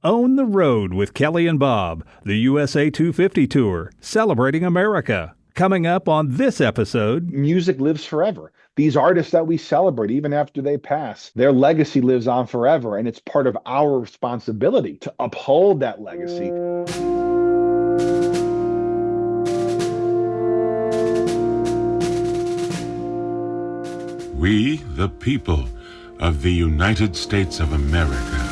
Own the Road with Kelly and Bob, the USA 250 Tour, celebrating America. Coming up on this episode, music lives forever. These artists that we celebrate, even after they pass, their legacy lives on forever, and it's part of our responsibility to uphold that legacy. We, the people of the United States of America.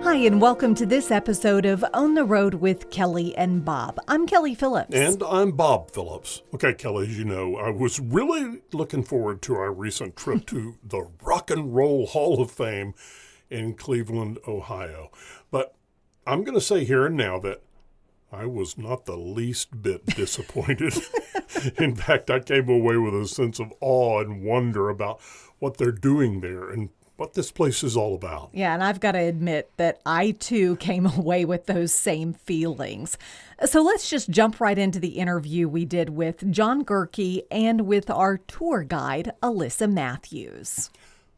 Hi, and welcome to this episode of On the Road with Kelly and Bob. I'm Kelly Phillips. And I'm Bob Phillips. Okay, Kelly, as you know, I was really looking forward to our recent trip to the Rock and Roll Hall of Fame in Cleveland, Ohio. But I'm going to say here and now that I was not the least bit disappointed. In fact, I came away with a sense of awe and wonder about what they're doing there and what this place is all about. Yeah, and I've got to admit that I, too, came away with those same feelings. So let's just jump right into the interview we did with John Gerke and with our tour guide, Alyssa Matthews.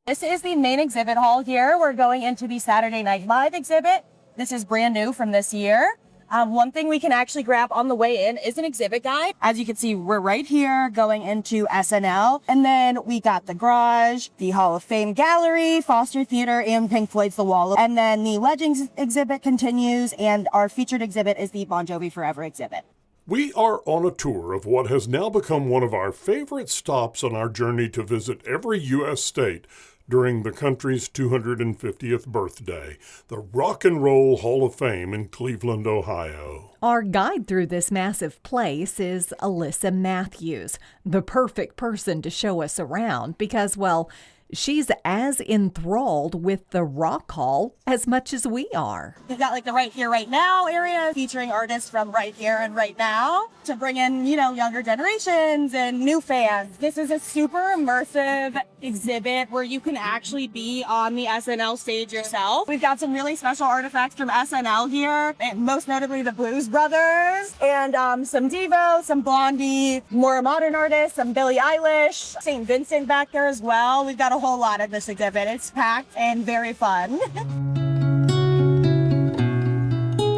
This is the main exhibit hall here. We're going into the Saturday Night Live exhibit. This is brand new from this year. One thing we can actually grab on the way in is an exhibit guide. As you can see, we're right here going into SNL. And then we got the Garage, the Hall of Fame Gallery, Foster Theater, and Pink Floyd's The Wall. And then the Legends exhibit continues, and our featured exhibit is the Bon Jovi Forever exhibit. We are on a tour of what has now become one of our favorite stops on our journey to visit every U.S. state during the country's 250th birthday, the Rock and Roll Hall of Fame in Cleveland, Ohio. Our guide through this massive place is Alyssa Matthews, the perfect person to show us around because, well, she's as enthralled with the Rock Hall as much as we are. We've got like the Right Here, Right Now area featuring artists from right here and right now to bring in, younger generations and new fans. This is a super immersive exhibit where you can actually be on the SNL stage yourself. We've got some really special artifacts from SNL here, and most notably the Blues Brothers, and some Devo, some Blondie, more modern artists, some Billie Eilish, St. Vincent back there as well. We've got a whole lot of this exhibit. It's packed and very fun.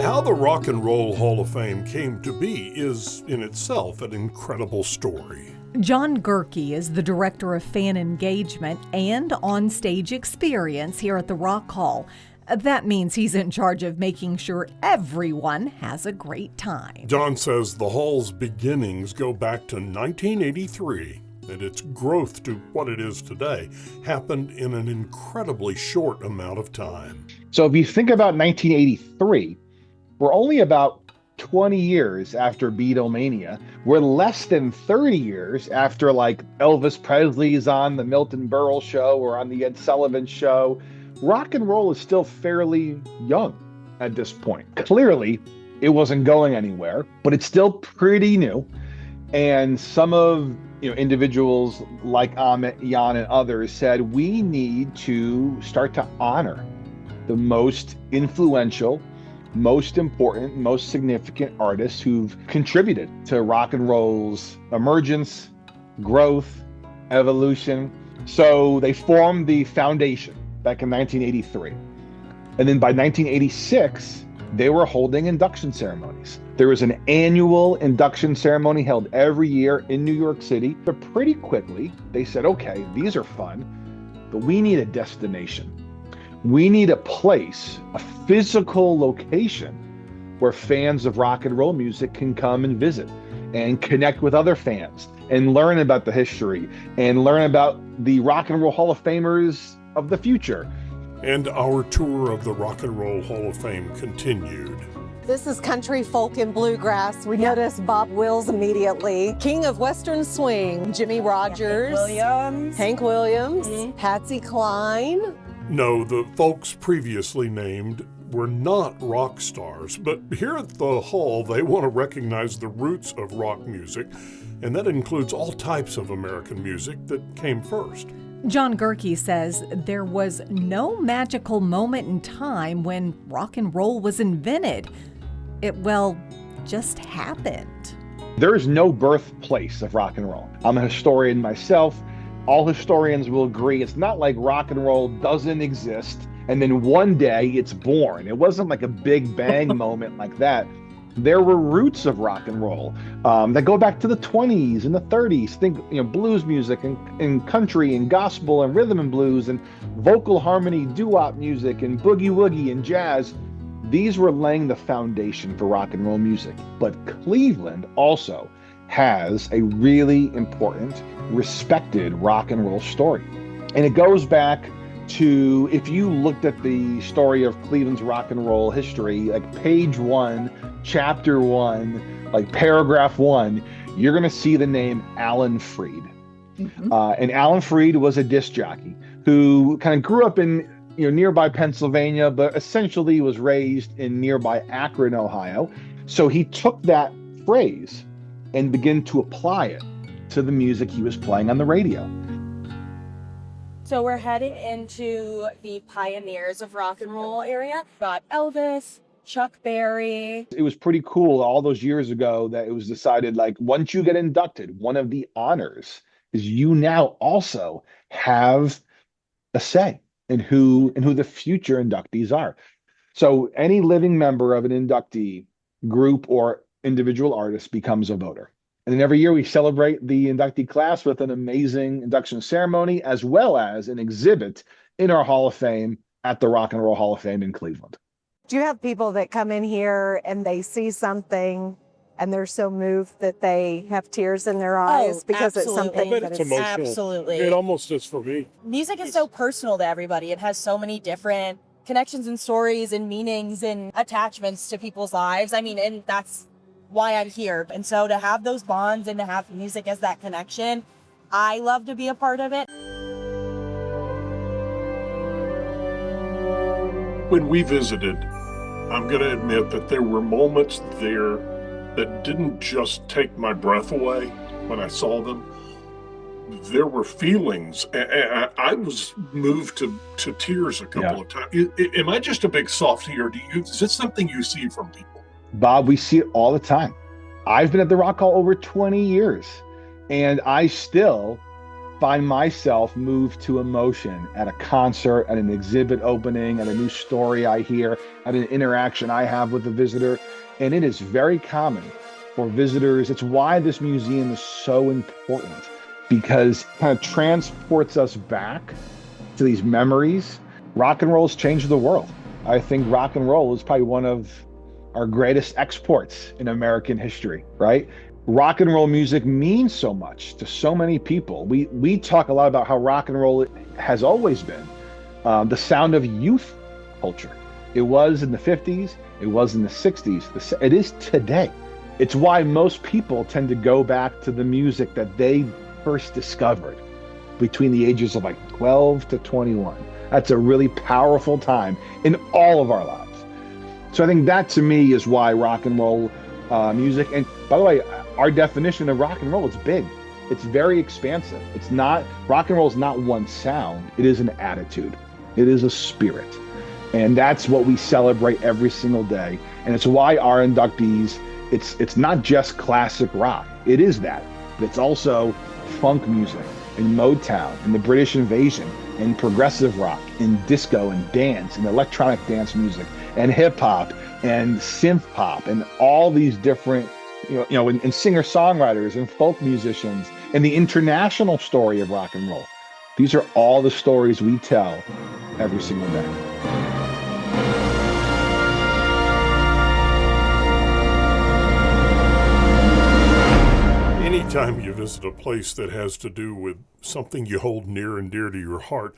How the Rock and Roll Hall of Fame came to be is in itself an incredible story. John Gerke is the director of fan engagement and on-stage experience here at the Rock Hall. That means he's in charge of making sure everyone has a great time. John says the hall's beginnings go back to 1983, and its growth to what it is today happened in an incredibly short amount of time. So if you think about 1983, we're only about 20 years after Beatlemania. We're less than 30 years after like Elvis Presley's on the Milton Berle show or on the Ed Sullivan show. Rock and roll is still fairly young at this point. Clearly, it wasn't going anywhere, but it's still pretty new. And some of individuals like Amit, Jan, and others said we need to start to honor the most influential, most important, most significant artists who've contributed to rock and roll's emergence, growth, evolution. So they formed the foundation back in 1983. And then by 1986, they were holding induction ceremonies. There was an annual induction ceremony held every year in New York City. But pretty quickly, they said, okay, these are fun, but we need a destination. We need a place, a physical location where fans of rock and roll music can come and visit and connect with other fans and learn about the history and learn about the Rock and Roll Hall of Famers of the future. And our tour of the Rock and Roll Hall of Fame continued. This is country, folk, and bluegrass. We noticed Bob Wills immediately. King of Western Swing, Jimmy Rogers, Hank Williams, Patsy Cline. No, the folks previously named were not rock stars, but here at the Hall, they want to recognize the roots of rock music, and that includes all types of American music that came first. John Gerke says there was no magical moment in time when rock and roll was invented. It, well, just happened. There is no birthplace of rock and roll. I'm a historian myself. All historians will agree it's not like rock and roll doesn't exist and then one day it's born. It wasn't like a big bang moment like that. There were roots of rock and roll that go back to the 20s and the 30s. Think, blues music and country and gospel and rhythm and blues and vocal harmony, doo-wop music and boogie woogie and jazz. These were laying the foundation for rock and roll music. But Cleveland also has a really important, respected rock and roll story. And it goes back to, if you looked at the story of Cleveland's rock and roll history, like page 1, chapter 1, like paragraph 1, you're going to see the name Alan Freed. Mm-hmm. And Alan Freed was a disc jockey who kind of grew up in nearby Pennsylvania, but essentially was raised in nearby Akron, Ohio. So he took that phrase and began to apply it to the music he was playing on the radio. So we're heading into the pioneers of rock and roll area. Got Elvis, Chuck Berry. It was pretty cool all those years ago that it was decided, like, once you get inducted, one of the honors is you now also have a say in who the future inductees are. So any living member of an inductee group or individual artist becomes a voter. And then every year we celebrate the inductee class with an amazing induction ceremony, as well as an exhibit in our Hall of Fame at the Rock and Roll Hall of Fame in Cleveland. Do you have people that come in here and they see something and they're so moved that they have tears in their eyes because absolutely. It's something that it's is emotional. Absolutely. It almost is for me. Music is so personal to everybody. It has so many different connections and stories and meanings and attachments to people's lives. I mean, and that's why I'm here. And so to have those bonds and to have music as that connection, I love to be a part of it. When we visited, I'm going to admit that there were moments there that didn't just take my breath away when I saw them. There were feelings. I was moved to tears a couple of times. Am I just a big softie, or is this something you see from people? Bob, we see it all the time. I've been at the Rock Hall over 20 years, and I still find myself moved to emotion at a concert, at an exhibit opening, at a new story I hear, at an interaction I have with a visitor. And it is very common for visitors. It's why this museum is so important, because it kind of transports us back to these memories. Rock and roll has changed the world. I think rock and roll is probably one of our greatest exports in American history, right? Rock and roll music means so much to so many people. We talk a lot about how rock and roll has always been the sound of youth culture. It was in the 50s, it was in the 60s, it is today. It's why most people tend to go back to the music that they first discovered between the ages of like 12 to 21. That's a really powerful time in all of our lives. So I think that to me is why rock and roll music, and by the way, our definition of rock and roll is big. It's very expansive. It's not, rock and roll is not one sound. It is an attitude. It is a spirit. And that's what we celebrate every single day. And it's why our inductees, it's not just classic rock. It is that, but it's also funk music and Motown and the British Invasion and progressive rock and disco and dance and electronic dance music and hip hop and synth pop and all these different, and singer-songwriters and folk musicians and the international story of rock and roll. These are all the stories we tell every single day. Anytime you visit a place that has to do with something you hold near and dear to your heart,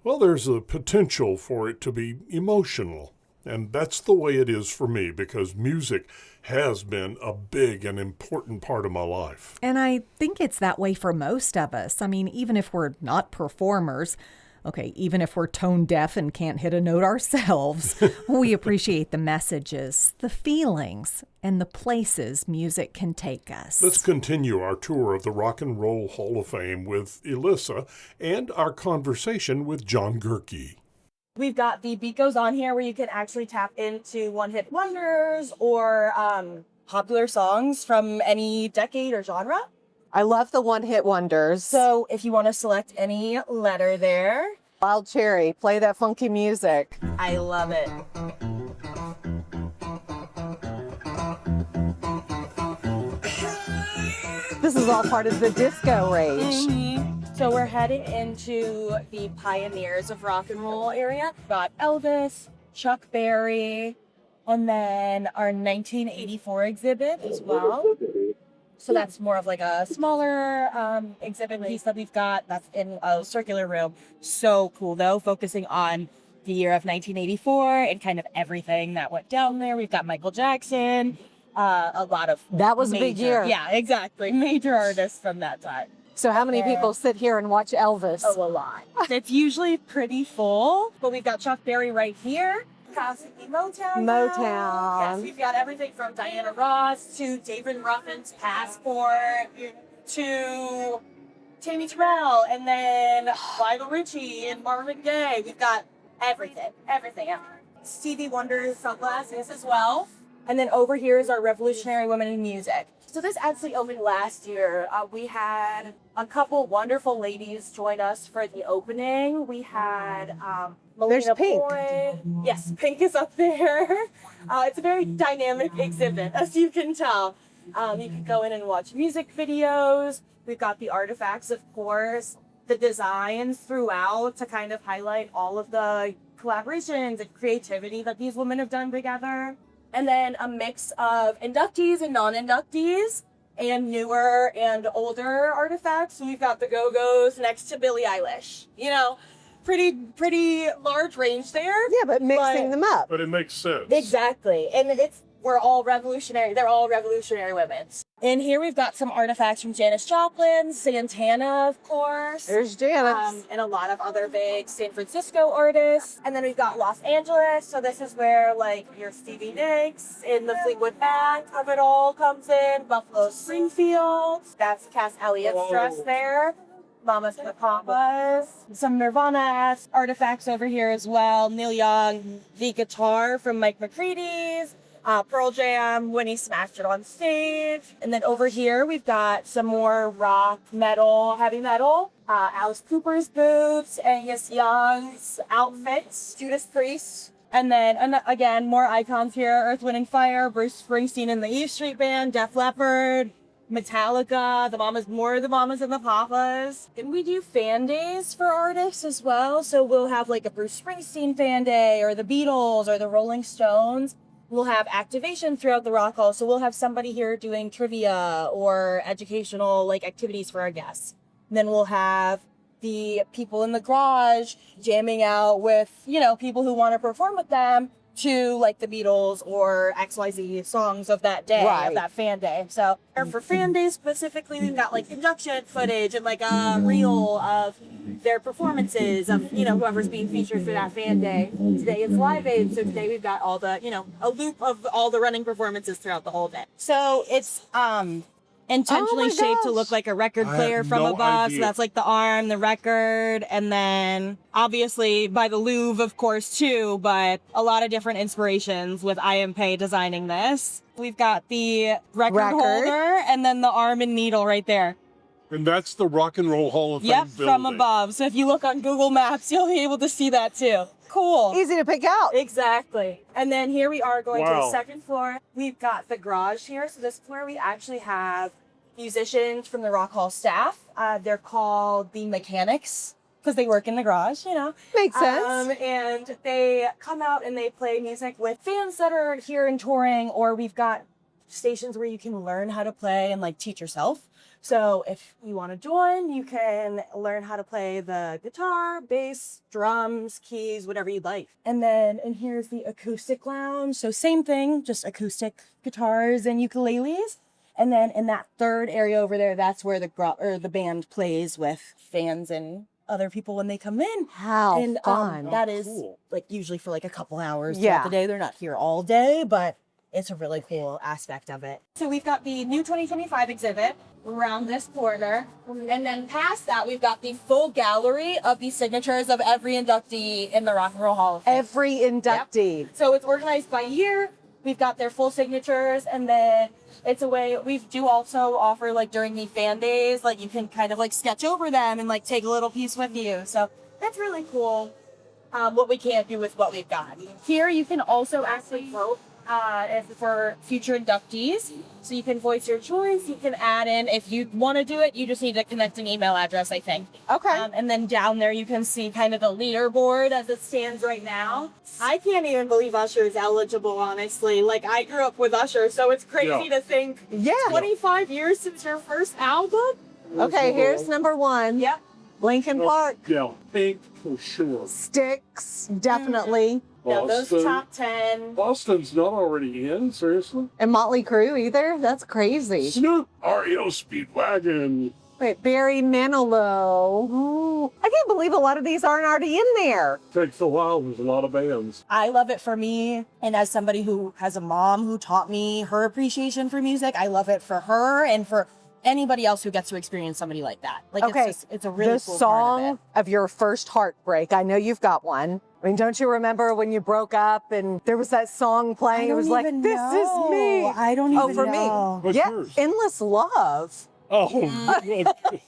well, there's a potential for it to be emotional. And that's the way it is for me, because music has been a big and important part of my life. And I think it's that way for most of us. I mean, even if we're not performers, Okay, even if we're tone deaf and can't hit a note ourselves, we appreciate the messages, the feelings, and the places music can take us. Let's continue our tour of the Rock and Roll Hall of Fame with Elissa and our conversation with John Gerke. We've got the Beat Goes On here where you can actually tap into one-hit wonders or popular songs from any decade or genre. I love the one-hit wonders. So if you want to select any letter there. Wild Cherry, play that funky music. I love it. This is all part of the disco rage. So we're heading into the pioneers of rock and roll area. We've got Elvis, Chuck Berry, and then our 1984 exhibit as well. So that's more of like a smaller exhibit piece that we've got that's in a circular room. So cool though, focusing on the year of 1984 and kind of everything that went down there. We've got Michael Jackson, a lot of That was a big year. Yeah, exactly. Major artists from that time. So how many people sit here and watch Elvis? Oh, a lot. It's usually pretty full, but we've got Chuck Berry right here. Cassidy Motown. Motown. Yes, we've got everything from Diana Ross to David Ruffin's Passport to Tammy Terrell, and then Lionel Richie and Marvin Gaye. We've got everything. Stevie Wonder's sunglasses as well. And then over here is our Revolutionary Women in Music. So this actually opened last year. We had a couple wonderful ladies join us for the opening. We had Melina Pink. Boyd. Yes, Pink is up there. It's a very dynamic exhibit, as you can tell. You can go in and watch music videos. We've got the artifacts, of course, the designs throughout to kind of highlight all of the collaborations and creativity that these women have done together. And then a mix of inductees and non-inductees and newer and older artifacts. So we've got the Go-Go's next to Billie Eilish. You know, pretty large range there. Yeah, but mixing them up. But it makes sense. Exactly. And we're all revolutionary. They're all revolutionary women. And here we've got some artifacts from Janis Joplin, Santana, of course. There's Janis. And a lot of other big San Francisco artists. And then we've got Los Angeles. So this is where like your Stevie Nicks and the Fleetwood Mac of it all comes in. Buffalo Springfield. That's Cass Elliott's dress there. Mamas and the Papas. Some Nirvana artifacts over here as well. Neil Young, the guitar from Mike McCready's. Pearl Jam when he smashed it on stage. And then over here we've got some more rock, metal, heavy metal. Alice Cooper's boots, Angus Young's outfits, Judas Priest. And then again, more icons here. Earth, Wind & Fire, Bruce Springsteen and the E Street Band, Def Leppard, Metallica, the Mamas and the Papas. And we do fan days for artists as well. So we'll have like a Bruce Springsteen fan day or the Beatles or the Rolling Stones. We'll have activation throughout the Rock Hall. So we'll have somebody here doing trivia or educational like activities for our guests. And then we'll have the people in the garage jamming out with, you know, people who want to perform with them to like the Beatles or XYZ songs of that day, Right. of that fan day. So for fan days specifically, we've got like induction footage and like a reel of their performances of, you know, whoever's being featured for that fan day. Today it's Live Aid, so today we've got all the, you know, a loop of all the running performances throughout the whole day. So it's intentionally Oh my shaped to gosh. look like a record I player had from no above. idea. So that's like the arm, the record, and then obviously by the Louvre, of course, too, but a lot of different inspirations with IMP designing this. We've got the record holder and then the arm and needle right there. And that's the Rock and Roll Hall of Fame Yep, building. from above. So if you look on Google Maps, you'll be able to see that too. Cool. Easy to pick out. Exactly. And then here we are going to Wow. the second floor. We've got the garage here. So this is where we actually have musicians from the Rock Hall staff. They're called the mechanics because they work in the garage, you know. Makes sense. And they come out and they play music with fans that are here and touring, or we've got stations where you can learn how to play and like teach yourself. So if you want to join, you can learn how to play the guitar, bass, drums, keys, whatever you'd like. And here's the acoustic lounge. So same thing, just acoustic guitars and ukuleles. And then in that third area over there, that's where the band plays with fans and other people when they come in. How And fun. that is like usually for like a couple hours Yeah. throughout the day. They're not here all day, but it's a really cool aspect of it. So we've got the new 2025 exhibit around this corner. And then past that, we've got the full gallery of the signatures of every inductee in the Rock and Roll Hall of Fame. Every inductee. Yep. So it's organized by year. We've got their full signatures, and then it's a way we do also offer, like during the fan days, like you can kind of like sketch over them and like take a little piece with you. So that's really cool. What we can do with what we've got. Here you can also actually vote for future inductees. So you can voice your choice. You can add in, if you want to do it, you just need to connect an email address, I think. Okay. And then down there you can see kind of the leaderboard as it stands right now. I can't even believe Usher is eligible, honestly. Like, I grew up with Usher, so it's crazy to think 25 years since your first album. Okay, here's number 1. Yep. Lincoln Park. Yeah, Pink for sure. Sticks, definitely. Now those top 10. Boston's not already in, seriously? And Motley Crue either? That's crazy. Snoop, REO Speedwagon. Wait, Barry Manilow. Ooh, I can't believe a lot of these aren't already in there. Takes a while, there's a lot of bands. I love it for me, and as somebody who has a mom who taught me her appreciation for music, I love it for her and for anybody else who gets to experience somebody like that. Like, Okay, it's a really the cool song part of your first heartbreak. I know you've got one. I mean, don't you remember when you broke up and there was that song playing? It was like, this is me. I don't even Oh, for know. me. What's Yeah, yours? Endless Love. Oh,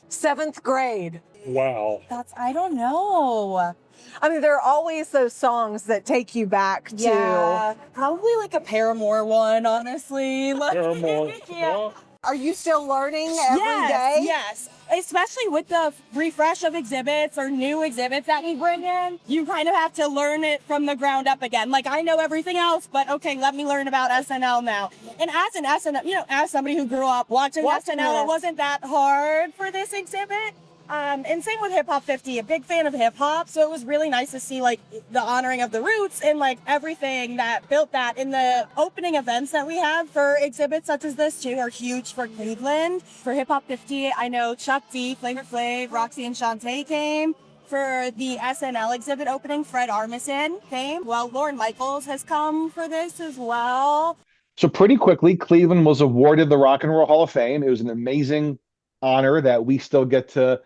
7th grade. wow. I don't know. I mean, there are always those songs that take you back to. Yeah, probably like a Paramore one, honestly. Like, Paramore. yeah. Are you still learning every day? Yes. Especially with the refresh of exhibits or new exhibits that we bring in, you kind of have to learn it from the ground up again. Like, I know everything else, but okay, let me learn about SNL now. And as an SNL, as somebody who grew up watching SNL, it wasn't that hard for this exhibit. And same with Hip Hop 50, a big fan of hip hop. So it was really nice to see like the honoring of the roots and like everything that built that. In the opening events that we have for exhibits such as this too are huge for Cleveland. For Hip Hop 50, I know Chuck D, Flavor Flav, Roxy and Shantae came. For the SNL exhibit opening, Fred Armisen came. Well, Lorne Michaels has come for this as well. So pretty quickly, Cleveland was awarded the Rock and Roll Hall of Fame. It was an amazing honor that we still get to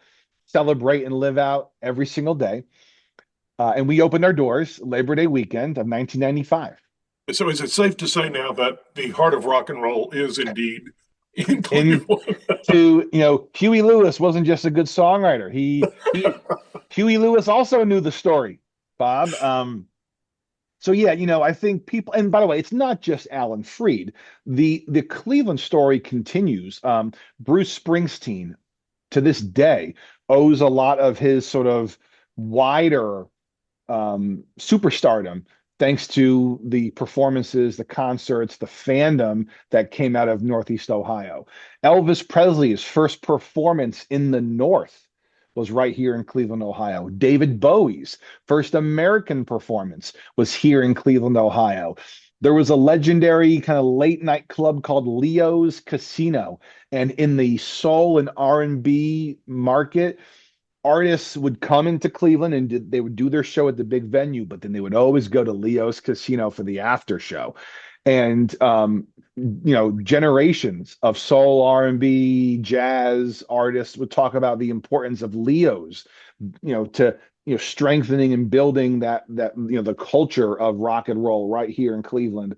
celebrate and live out every single day. And we opened our doors Labor Day weekend of 1995. So is it safe to say now that the heart of rock and roll is indeed in Cleveland? Huey Lewis wasn't just a good songwriter. Huey Lewis also knew the story, Bob. So yeah, I think people, and by the way, it's not just Alan Freed. The Cleveland story continues. Bruce Springsteen, to this day, owes a lot of his sort of wider superstardom thanks to the performances, the concerts, the fandom that came out of Northeast Ohio. Elvis Presley's first performance in the North was right here in Cleveland, Ohio. David Bowie's first American performance was here in Cleveland, Ohio. There was a legendary kind of late night club called Leo's Casino. And in the soul and R&B market, artists would come into Cleveland and they would do their show at the big venue, but then they would always go to Leo's Casino for the after show. And, generations of soul, R&B, jazz artists would talk about the importance of Leo's, to strengthening and building that the culture of rock and roll right here in Cleveland.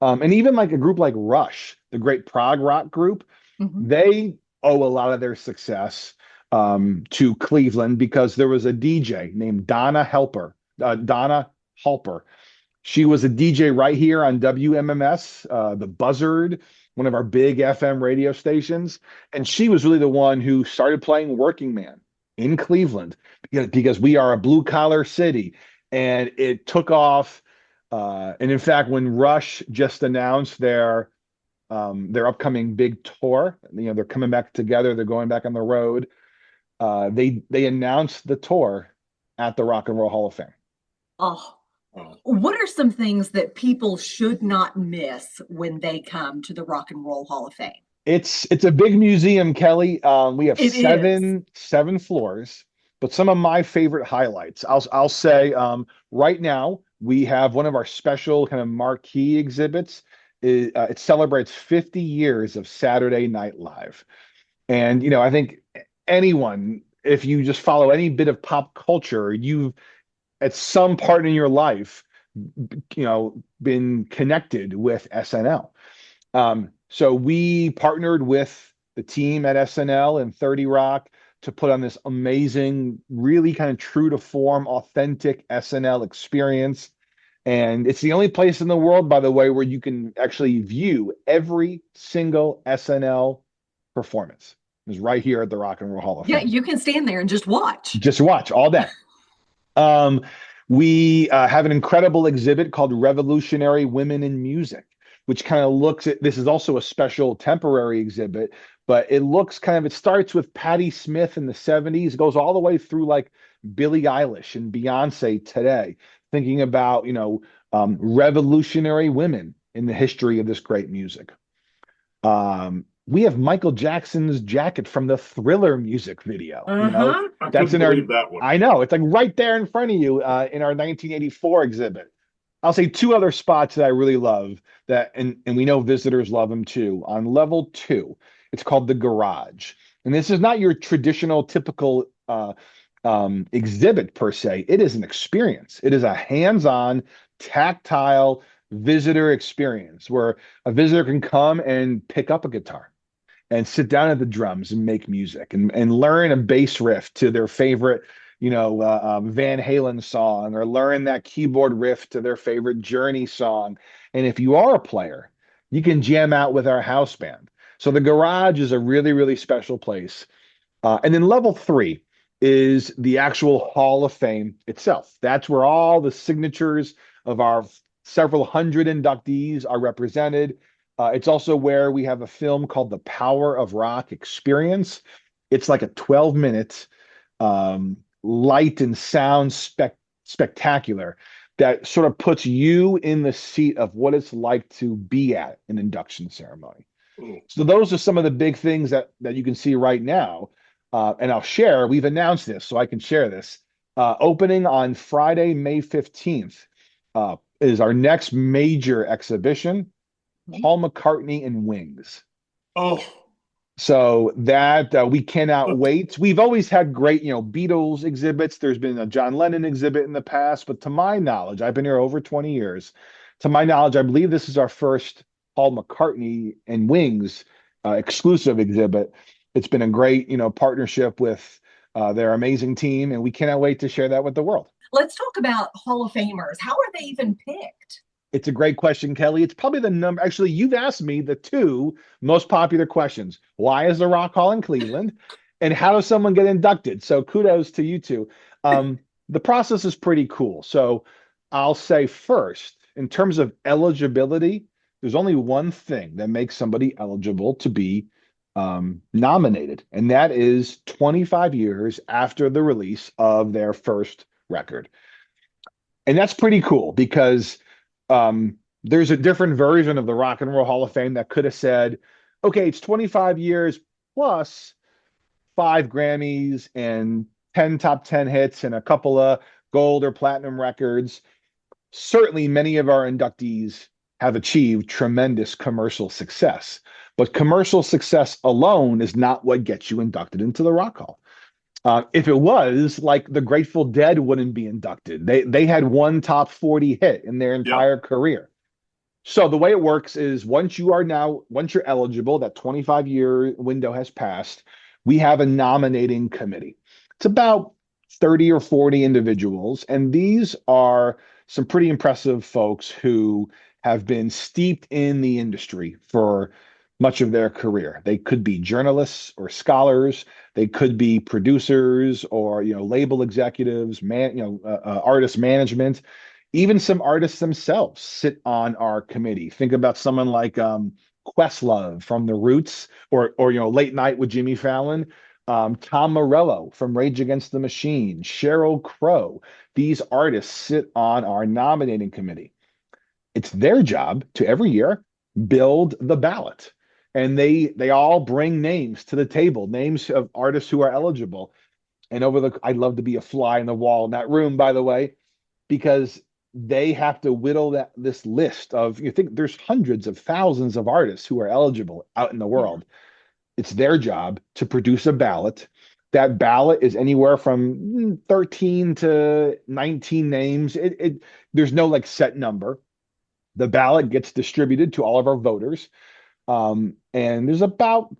And even like a group like Rush, the great prog rock group, they owe a lot of their success to Cleveland because there was a DJ named Donna Halper. She was a DJ right here on WMMS, the Buzzard, one of our big FM radio stations. And she was really the one who started playing Working Man in Cleveland because we are a blue collar city, and it took off. And in fact, when Rush just announced their upcoming big tour, they're coming back together, they're going back on the road. They announced the tour at the Rock and Roll Hall of Fame. Oh, what are some things that people should not miss when they come to the Rock and Roll Hall of Fame? It's a big museum, Kelly. We have seven floors. But some of my favorite highlights, I'll say, right now we have one of our special kind of marquee exhibits. It celebrates 50 years of Saturday Night Live. And, I think anyone, if you just follow any bit of pop culture, you've at some part in your life, been connected with SNL. So we partnered with the team at SNL and 30 Rock to put on this amazing, really kind of true to form, authentic SNL experience. And it's the only place in the world, by the way, where you can actually view every single SNL performance. It's right here at the Rock and Roll Hall of Yeah, Fame. you can stand there and just watch. Just watch all day. We have an incredible exhibit called Revolutionary Women in Music, which kind of looks at, this is also a special temporary exhibit, but it starts with Patti Smith in the 70s, goes all the way through like Billie Eilish and Beyonce today, thinking about, revolutionary women in the history of this great music. We have Michael Jackson's jacket from the Thriller music video. I That's couldn't believe that one. I know, it's like right there in front of you in our 1984 exhibit. I'll say two other spots that I really love and we know visitors love them too. On level 2, it's called the Garage. And this is not your traditional, typical exhibit per se. It is an experience. It is a hands-on, tactile visitor experience where a visitor can come and pick up a guitar and sit down at the drums and make music and learn a bass riff to their favorite, Van Halen song, or learn that keyboard riff to their favorite Journey song. And if you are a player, you can jam out with our house band. So the Garage is a really, really special place. And then level 3 is the actual Hall of Fame itself. That's where all the signatures of our several hundred inductees are represented. It's also where we have a film called The Power of Rock Experience. It's like a 12-minute light and sound spectacular that sort of puts you in the seat of what it's like to be at an induction ceremony. So those are some of the big things that you can see right now. And I'll share, we've announced this, so I can share this. Opening on Friday, May 15th, is our next major exhibition, Paul McCartney and Wings. Oh, so that we cannot wait. We've always had great, Beatles exhibits. There's been a John Lennon exhibit in the past, but to my knowledge, I've been here over 20 years. To my knowledge, I believe this is our first Paul McCartney and Wings exclusive exhibit. It's been a great, partnership with their amazing team, and we cannot wait to share that with the world. Let's talk about Hall of Famers. How are they even picked? It's a great question, Kelly. It's probably the number. Actually, you've asked me the 2 most popular questions. Why is the Rock Hall in Cleveland? And how does someone get inducted? So kudos to you two. The process is pretty cool. So I'll say first, in terms of eligibility, there's only one thing that makes somebody eligible to be nominated, and that is 25 years after the release of their first record. And that's pretty cool because there's a different version of the Rock and Roll Hall of Fame that could have said, okay, it's 25 years plus 5 Grammys and 10 top 10 hits and a couple of gold or platinum records. Certainly, many of our inductees have achieved tremendous commercial success, but commercial success alone is not what gets you inducted into the Rock Hall. If it was, like the Grateful Dead wouldn't be inducted. They had one top 40 hit in their entire career. So the way it works is once you're eligible, that 25-year window has passed, we have a nominating committee. It's about 30 or 40 individuals, and these are some pretty impressive folks who have been steeped in the industry for much of their career. They could be journalists or scholars. They could be producers or label executives, artist management. Even some artists themselves sit on our committee. Think about someone like Questlove from The Roots, or Late Night with Jimmy Fallon. Tom Morello from Rage Against the Machine, Sheryl Crow. These artists sit on our nominating committee. It's their job to every year build the ballot. And they all bring names to the table, names of artists who are eligible. And I'd love to be a fly in the wall in that room, by the way, because they have to whittle this list of, you think there's hundreds of thousands of artists who are eligible out in the world. It's their job to produce a ballot. That ballot is anywhere from 13 to 19 names. There's no like set number. The ballot gets distributed to all of our voters. And there's about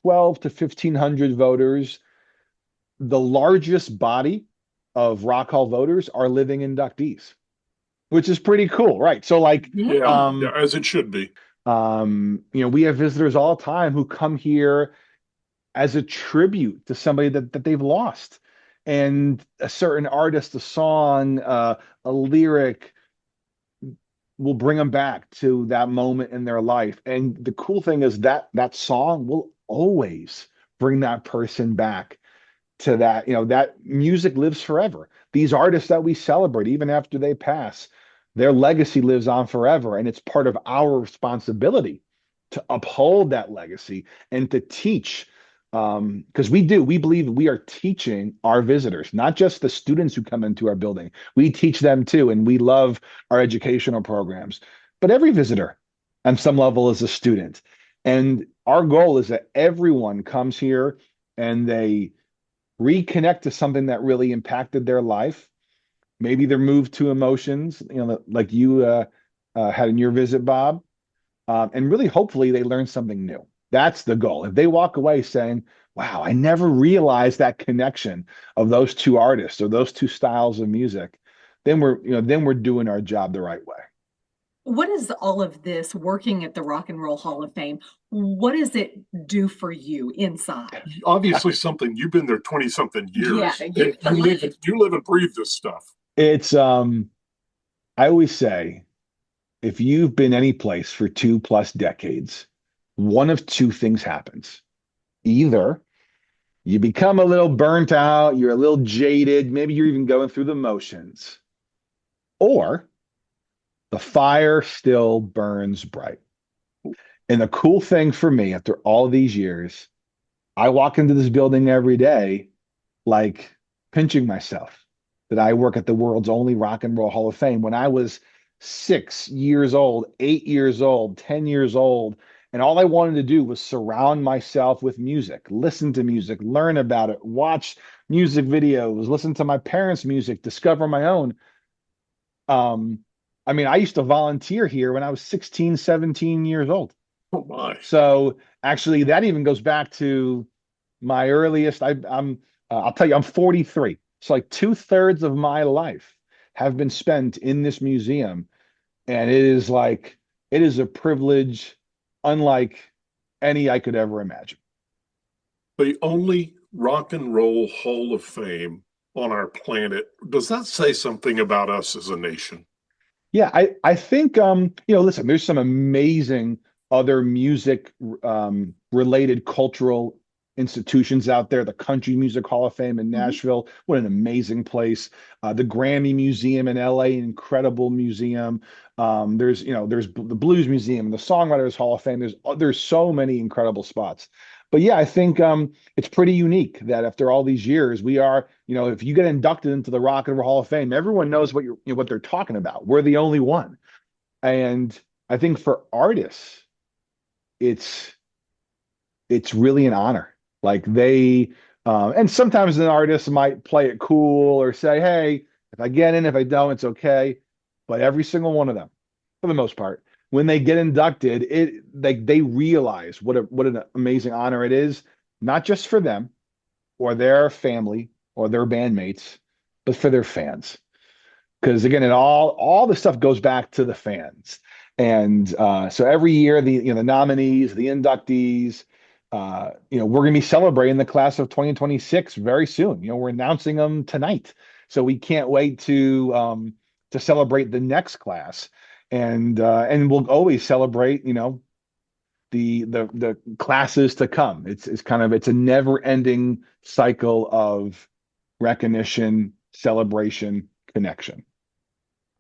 12 to 1,500 voters. The largest body of Rock Hall voters are living inductees, which is pretty cool, right? So like, Yeah, as it should be. We have visitors all the time who come here as a tribute to somebody that they've lost, and a certain artist, a song, a lyric will bring them back to that moment in their life. And the cool thing is that song will always bring that person back to that. That music lives forever. These artists that we celebrate, even after they pass, their legacy lives on forever. And it's part of our responsibility to uphold that legacy and to teach. Because we believe we are teaching our visitors, not just the students who come into our building. We teach them too, and we love our educational programs. But every visitor on some level is a student. And our goal is that everyone comes here and they reconnect to something that really impacted their life. Maybe they're moved to emotions, like you had in your visit, Bob. And really, hopefully, they learn something new. That's the goal. If they walk away saying, wow, I never realized that connection of those two artists or those two styles of music, then we're doing our job the right way. What is all of this working at the Rock and Roll Hall of Fame? What does it do for you inside? Obviously something, you've been there 20 something years. Yeah, you live and breathe this stuff. It's, I always say, if you've been any place for 2+ decades, one of two things happens. Either you become a little burnt out, you're a little jaded, maybe you're even going through the motions, or the fire still burns bright. And the cool thing for me, after all these years, I walk into this building every day, like pinching myself that I work at the world's only Rock and Roll Hall of Fame. When I was 6 years old, 8 years old, 10 years old, and all I wanted to do was surround myself with music, listen to music, learn about it, watch music videos, listen to my parents' music, discover my own. I used to volunteer here when I was 16, 17 years old. Oh my. So actually that even goes back to my earliest, I'll tell you, I'm 43. So like 2/3 of my life have been spent in this museum. And it is a privilege unlike any I could ever imagine. The only Rock and Roll Hall of Fame on our planet. Does that say something about us as a nation? Yeah, I think, listen, there's some amazing other music related cultural institutions out there. The Country Music Hall of Fame in Nashville, what an amazing place. The Grammy Museum in LA, an incredible museum. There's the Blues Museum, the Songwriters Hall of Fame. There's so many incredible spots. But yeah, I think it's pretty unique that after all these years, we are, if you get inducted into the Rock and Roll Hall of Fame, everyone knows what they're talking about. We're the only one. And I think for artists, it's really an honor. Like and sometimes an artist might play it cool or say, hey, if I get in, if I don't, it's okay. But every single one of them, for the most part, when they get inducted, they realize what an amazing honor it is, not just for them or their family or their bandmates, but for their fans. Because again, all the stuff goes back to the fans. And so every year, the nominees, the inductees, we're going to be celebrating the class of 2026 very soon. We're announcing them tonight, so we can't wait to celebrate the next class, and we'll always celebrate, the classes to come. It's a never-ending cycle of recognition, celebration, connection.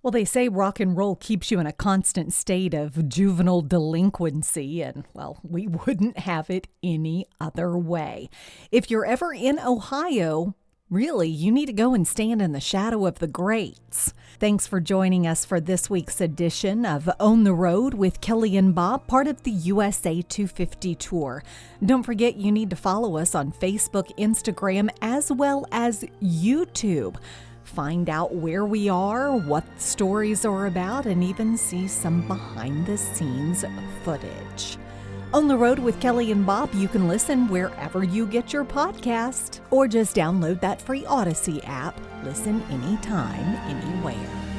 Well, they say rock and roll keeps you in a constant state of juvenile delinquency, and, well, we wouldn't have it any other way. If you're ever in Ohio, Really, you need to go and stand in the shadow of the greats. Thanks for joining us for this week's edition of On the Road with Kelly and Bob, part of the USA 250 Tour. Don't forget you need to follow us on Facebook, Instagram, as well as YouTube. Find out where we are, what the stories are about, and even see some behind-the-scenes footage. On the Road with Kelly and Bob, you can listen wherever you get your podcast, or just download that free Odyssey app. Listen anytime, anywhere.